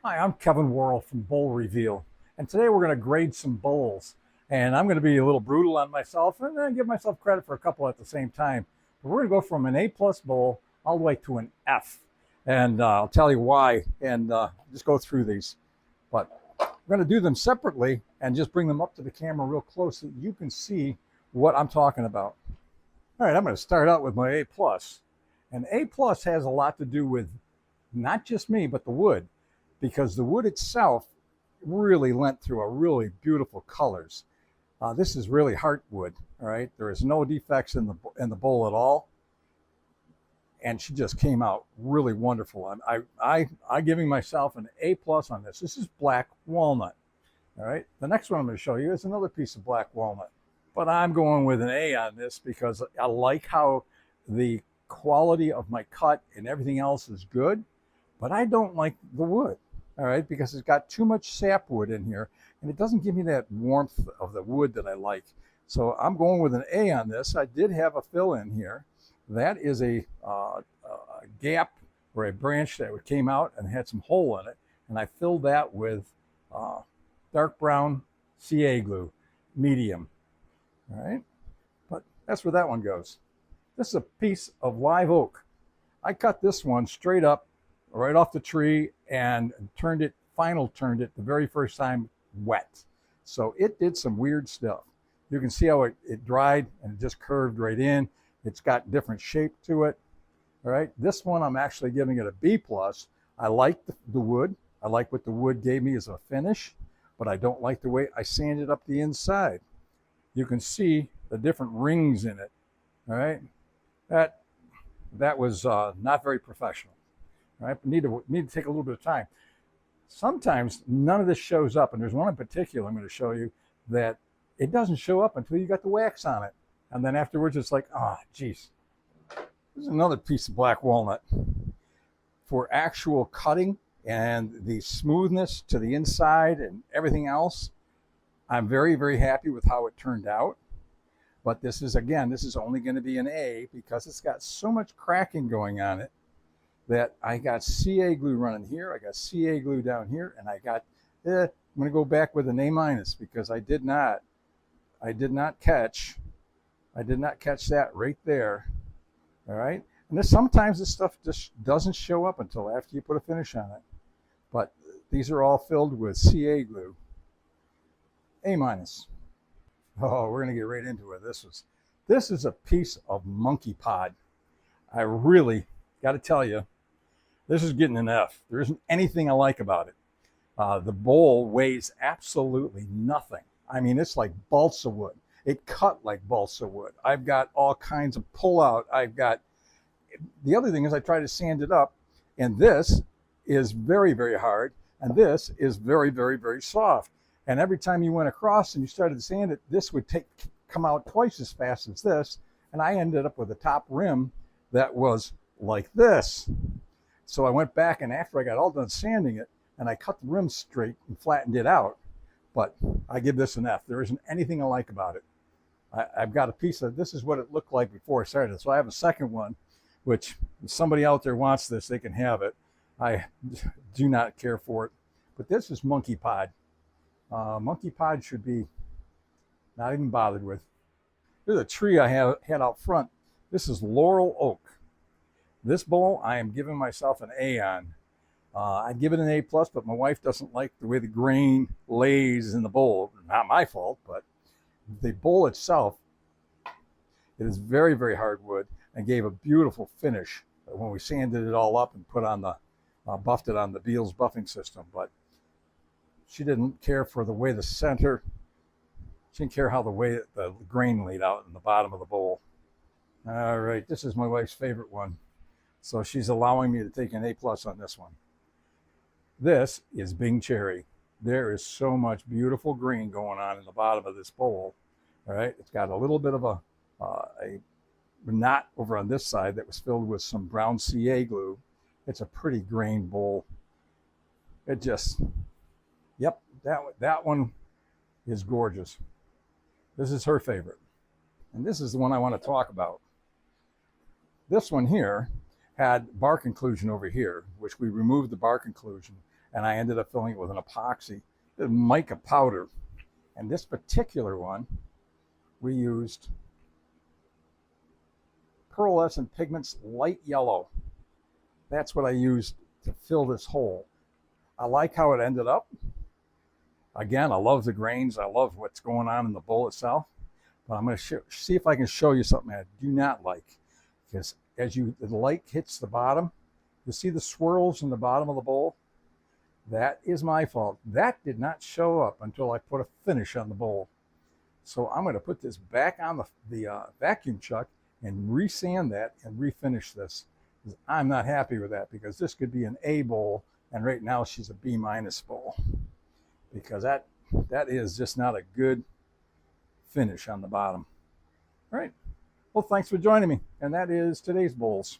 Hi, I'm Kevin Worrell from Bowl Reveal, and today we're going to grade some bowls. And I'm going to be a little brutal on myself and then give myself credit for a couple at the same time. But we're going to go from an A plus bowl all the way to an F, and I'll tell you why, and just go through these. But we're going to do them separately and just bring them up to the camera real close so that you can see what I'm talking about. All right, I'm going to start out with my A plus, and A plus has a lot to do with not just me, but the wood, because the wood itself really lent through a really beautiful colors. This is really heartwood. All right, there is no defects in the bowl at all, and she just came out really wonderful. I'm giving myself an A plus on this. This is black walnut. All right, the next one I'm going to show you is another piece of black walnut, but I'm going with an A on this because I like how the quality of my cut and everything else is good, but I don't like the wood. All right, because it's got too much sapwood in here, and it doesn't give me that warmth of the wood that I like. So I'm going with an A on this. I did have a fill in here. That is a gap or a branch that came out and had some hole in it, and I filled that with dark brown CA glue, medium. All right, but that's where that one goes. This is a piece of live oak. I cut this one straight up right off the tree and turned it the very first time wet. So it did some weird stuff. You can see how it dried and it just curved right in. It's got different shape to it. All right, this one I'm actually giving it a B plus. I like the wood. I like what the wood gave me as a finish, but I don't like the way I sanded up the inside. You can see the different rings in it. All right, that was not very professional. Right? Need to take a little bit of time. Sometimes none of this shows up, and there's one in particular I'm going to show you that it doesn't show up until you got the wax on it, and then afterwards it's like, oh, geez. This is another piece of black walnut. For actual cutting and the smoothness to the inside and everything else, I'm very, very happy with how it turned out. But this is only going to be an A because it's got so much cracking going on it that I got CA glue running here, I got CA glue down here, and I'm going to go back with an A minus because I did not catch that right there. All right, and sometimes this stuff just doesn't show up until after you put a finish on it. But these are all filled with CA glue. A minus. Oh, we're going to get right into it. This is a piece of monkey pod. I really got to tell you, this is getting an F. There isn't anything I like about it. The bowl weighs absolutely nothing. I mean, it's like balsa wood. It cut like balsa wood. I've got all kinds of pullout. The other thing is I try to sand it up, and this is very, very hard, and this is very, very, very soft. And every time you went across and you started to sand it, this would come out twice as fast as this, and I ended up with a top rim that was like this. So I went back, and after I got all done sanding it, and I cut the rim straight and flattened it out. But I give this an F. There isn't anything I like about it. I've got a piece of, this is what it looked like before I started. So I have a second one, which if somebody out there wants this, they can have it. I do not care for it. But this is monkey pod. Monkey pod should be not even bothered with. There's a tree I had out front. This is laurel oak. This bowl, I am giving myself an A on. I'd give it an A plus, but my wife doesn't like the way the grain lays in the bowl. Not my fault, but the bowl itself, it is very, very hard wood and gave a beautiful finish when we sanded it all up and put on the, buffed it on the Beals buffing system. But she didn't care for the way the center, she didn't care how the way the grain laid out in the bottom of the bowl. All right, this is my wife's favorite one. So she's allowing me to take an A plus on this one. This is Bing Cherry. There is so much beautiful green going on in the bottom of this bowl. All right, it's got a little bit of a knot over on this side that was filled with some brown CA glue. It's a pretty grain bowl. It just, yep, that one is gorgeous. This is her favorite. And this is the one I want to talk about. This one here had bark inclusion over here, which we removed the bark inclusion, and I ended up filling it with an epoxy, mica powder. And this particular one, we used Pearlescent Pigments Light Yellow. That's what I used to fill this hole. I like how it ended up. Again, I love the grains. I love what's going on in the bowl itself. But I'm going to see if I can show you something I do not like. Because as the light hits the bottom, you see the swirls in the bottom of the bowl? That is my fault. That did not show up until I put a finish on the bowl. So I'm going to put this back on the vacuum chuck and resand that and refinish this. I'm not happy with that because this could be an A bowl, and right now she's a B- bowl. Because that is just not a good finish on the bottom. All right. Well, thanks for joining me. And that is today's bowls.